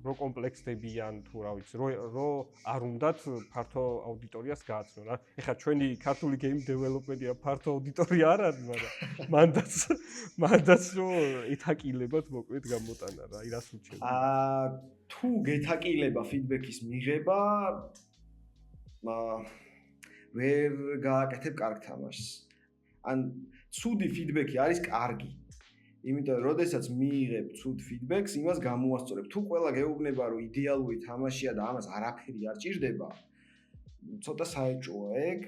რო კომპლექსდებიან თუ რა ვიცი, რო არ უნდათ ფართო აუდიტორიას გააცნონ. ეხლა ჩვენი ქართული game development-ია ფართო აუდიტორია არ არის, მაგრამ მანდაც რო ეთაკილებათ მოკლედ გამოტანა რა, აი რას უჩვენებ? თუ გეთაკილება ფიდბექის მიღება, ვერ გააკეთებ კარგ თამაშს. ან ცუდი ფიდბექი არის კარგი. იმიტომ რომ როდესაც მიიღებ ცუდ ფიდბექს, იმას გამოასწორებ. თუ ყველა გეუბნება რომ იდეალური თამაშია და ამას არაფერი არ ჭირდება, ცოტა საეჭვოა ეგ,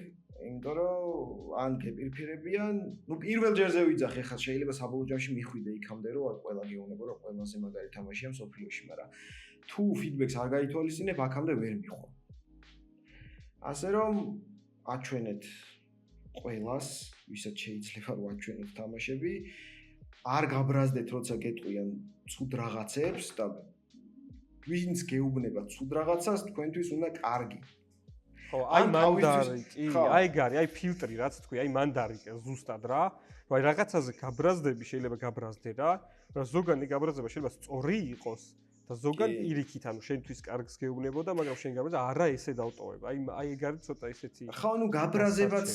იმიტომ რომ ან გეპირფირებიან, ნუ პირველ ჯერზე ვიძახ, ეხლა შეიძლება საბოლოო ჯამში მიხვიდე იქამდე რომ ყველა გეუბნება რომ ყველაზე მაგარი თამაშია მსოფლიოში, მაგრამ თუ ფიდბექს არ გაითვალისწინებ, აქამდე ვერ მიხვდა. ასე რომ აჩვენეთ ყველას, ვისაც შეიძლება რომ აჩვენოთ თამაშები. არ გაბრაზდეთ როცა გეტყვიან ცუდ რაღაცებს და ვინც გეუბნება ცუდ რაღაცას თქვენთვის უნდა კარგი. ხო, აი მანდარი, კი, აი გარი, აი ფილტრი რაც თქვი, აი მანდარი ზუსტად რა. აი რაღაცაზე გაბრაზდები შეიძლება გაბრაზდე რა. მაგრამ ზოგანი გაბრაზდება შეიძლება სწორი იყოს და ზოგან პირიქით, ანუ შენთვის კარგს გეუბნებოდა, მაგრამ შენ გაბრაზდა არა ესე დავტოვებ. აი ეგ არის ცოტა ისეთი. ხო, ანუ გაბრაზებაც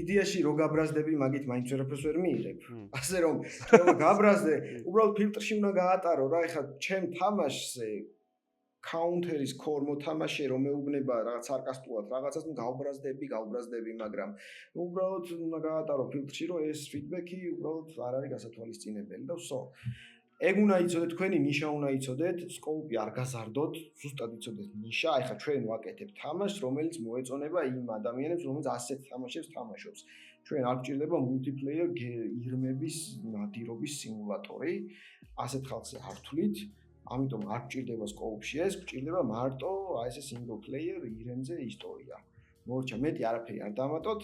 იდეაში რო გაბრაზდები, მაგით მაინც ვერაფერს ვერ მიიღებ. ასე რომ, შეიძლება გაბრაზდე, უბრალოდ ფილტრში უნდა გაატარო რა, ეხლა ჩემ თამაშზე counter-ის core მოთამაშე რომ მეუბნება რაღაც სარკასტულად რაღაცას, ნუ გავბრაზდები, მაგრამ უბრალოდ უნდა გაატარო ფილტრში, რომ ეს feedback-ი უბრალოდ არ არის გასათვალისწინებელი და ვსო. ეგ უნდა იცოდეთ თქვენი ნიშა უნდა იცოდეთ, სკოუპი არ გაზარდოთ, ზუსტად იცოდეთ ნიშა, ეხლა ჩვენ ვაკეთებთ თამაშს, რომელიც მოეწონება იმ ადამიანებს, რომელიც ასეთ თამაშებს თამაშობს. ჩვენ არ გჭირდება multiplayer ირმების ნადირობის სიმულატორი, ასეთ ხალხს არ ვთვლით. ამიტომ არ გჭირდება სკოუპში ეს, გჭირდება მარტო აი ეს single player ირემზე ისტორია. მორჩა, მეტი არაფერი არ დამატოთ.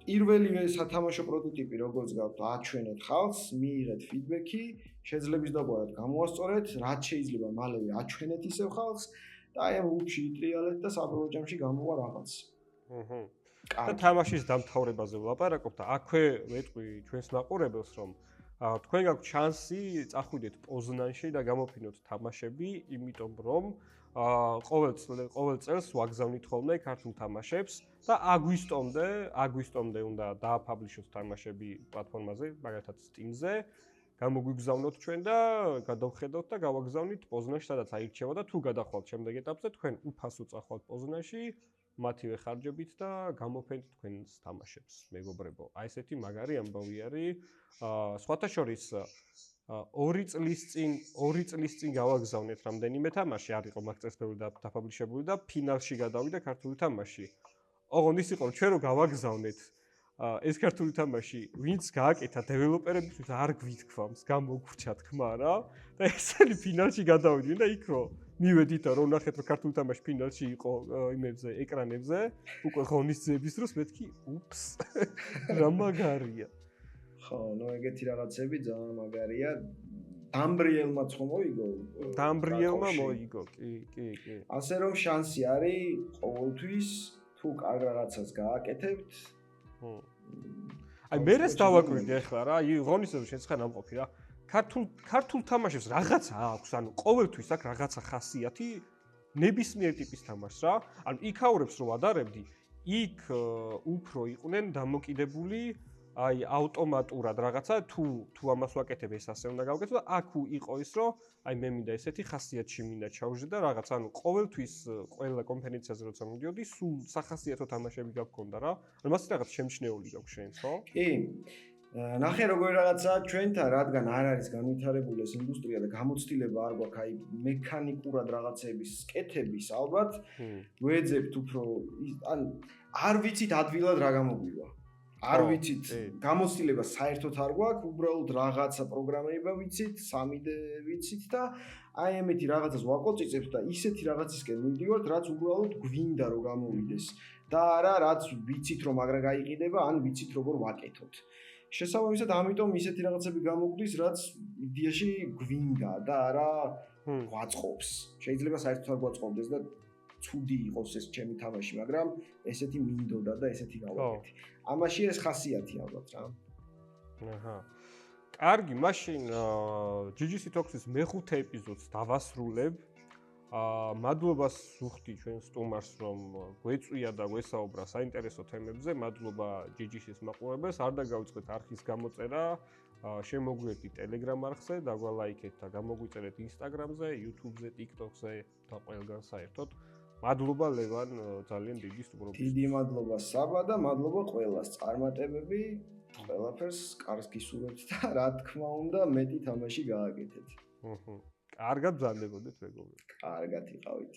პირველივე სათამაშო პროტოტიპი როგორც გაქვთ, აჩვენეთ ხალხს, მიიღეთ feedback-ი, შეძლებს დაგვარად გამოასწორეთ, რაც შეიძლება მალევე აჩვენეთ ისევ ხალხს და აი ამ ლუპში იტრიალეთ და საბოლოო ჯამში გამოვა რაღაც. და თამაშის დამთავრებაზე ვლაპარაკობ და აქვე ვეტყვი ჩვენს მაყურებელს, რომ თქვენ გაქვთ შანსი წახვიდეთ პოზნანში და გამოფინოთ თამაშები, იმიტომ რომ ყოველ წელს ვაგზავნით ხოლმე ქართულ თამაშებს და აგვისტომდე უნდა დააფაბლიშოთ თამაშები პლატფორმაზე, მაგალითად Steam-ზე. გამოგვიგზავნოთ ჩვენ და გადავხედოთ და გავაგზავნით პოზნანში, სადაც აირჩევა და თუ გადახვალთ შემდეგ ეტაპზე, თქვენ უფასო წახვალთ პოზნანში, მათივე ხარჯებით და გამოფენთ თქვენს თამაშებს, მეგობრებო. აი ესეთი მაგარი ამბავი არის. სხვათა შორის 2 წლის წინ გავაგზავნეთ რამდენიმე თამაში, არ იყო მაგ წესრიგში დაფაბლიშებული და ფინალში გადავიდა ქართული თამაში. ოღონდ ის იყო, ჩვენ რო გავაგზავნეთ ეს ქართული თამაში, ვინც გააკეთა დეველოპერებისთვის არ გვითქვამს, გამოგვრჩა თქმა რა და ესენი ფინალში გადავიდნენ და იქ რო მივედით რომ ნახეთ რომ ქართული თამაში ფინალში იყო იმებზე, ეკრანებზე, უკვე ღონისძიების დროს მეთქი, უფს, რა მაგარია. ხო, ნუ ეგეთი რაღაცები ძალიან მაგარია. დამბრიელმაც ხომ მოიგო? დამბრიელმა მოიგო, კი. ასე რომ შანსი არის ყოველთვის თუ კარგ რაღაცას გააკეთებთ. აი მერეს დავაკვირდი ახლა რა, ღონისძიების შეცხა ნამყოფი რა. ქართულ თამაშებს რაღაცა აქვს, ანუ ყოველთვის აქვს რაღაცა ხასიათი ნებისმიერ ტიპის თამაშს რა. ანუ იქაურებს რო ვადარებდი, იქ უფრო იყვნენ დამოკიდებული აი ავტომატურად რაღაცა თუ ამას ვაკეთებ ეს ასე უნდა გავაკეთო და აქ იყო ის რომ აი მე მინდა ესეთი ხასიათში მინდა ჩავშე და რაღაც ანუ ყოველთვის ყველა კონფერენციაზე როცა მივდიოდი სულ სახასიათო თამაშები გაგქონდა რა ანუ მასე რაღაც შემჩნეული გაქვს შენს ხო? კი. ნახე როგორი რაღაცაა ჩვენთან რადგან არ არის განვითარებული ეს ინდუსტრია და გამოცდილება არ გვაქვს აი მექანიკურად რაღაცების სკეთების ალბათ ვეძებთ უფრო ან არ ვიცით ადვილად რა გამოგვივა არ ვიცით გამოცდილება საერთოდ არ გვაქვს უბრალოდ რაღაცა პროგრამირება ვიცით 3D ვიცით და აი ამეთი რაღაცას ვაკოწიწებთ და ისეთი რაღაცისკენ მივდივართ რაც უბრალოდ გვინდა რომ გამოვიდეს და არა რაც ვიცით რომ მაგრა გაიყიდება ან ვიცით როგორ ვაკეთოთ შესაბამისად ამიტომ ისეთი რაღაცები გამოგვდის რაც იდეაში გვინდა და არა გვაწყობს შეიძლება საერთოდ არ გვაწყობდეს და ცუდი იყოს ეს ჩემი თამაში მაგრამ ესეთი მინდოდა და ესეთი გავაკეთე ამაში ეს ხასიათი ალბათ რა აჰა კარგი მაშინ GGC Talks-ის მე-5 ეპიზოდს დავასრულებ მადლობას ვუხდი ჩვენ სტუმარს რომ გვეწვია და გვესაუბრა საინტერესო თემებზე მადლობა GGC-ის მაყურებელს არ დაგავიწყეთ არხის გამოწერა შემოგვიერთდით Telegram არხზე დაგვალაიქეთ და გამოგვიწერეთ Instagram-ზე, YouTube-ზე, TikTok-ზე და ყველგან საერთოდ მადლობა ლევან ძალიან დიდი სტუმრობისთვის. დიდი მადლობა საბა და მადლობა ყველას წარმატებები, ყველაფერს კარგს გისურვებთ და რა თქმა უნდა მეტი თამაში გააკეთეთ. კარგად ბრძანდებოდეთ მეგობრებო. კარგად იყავით.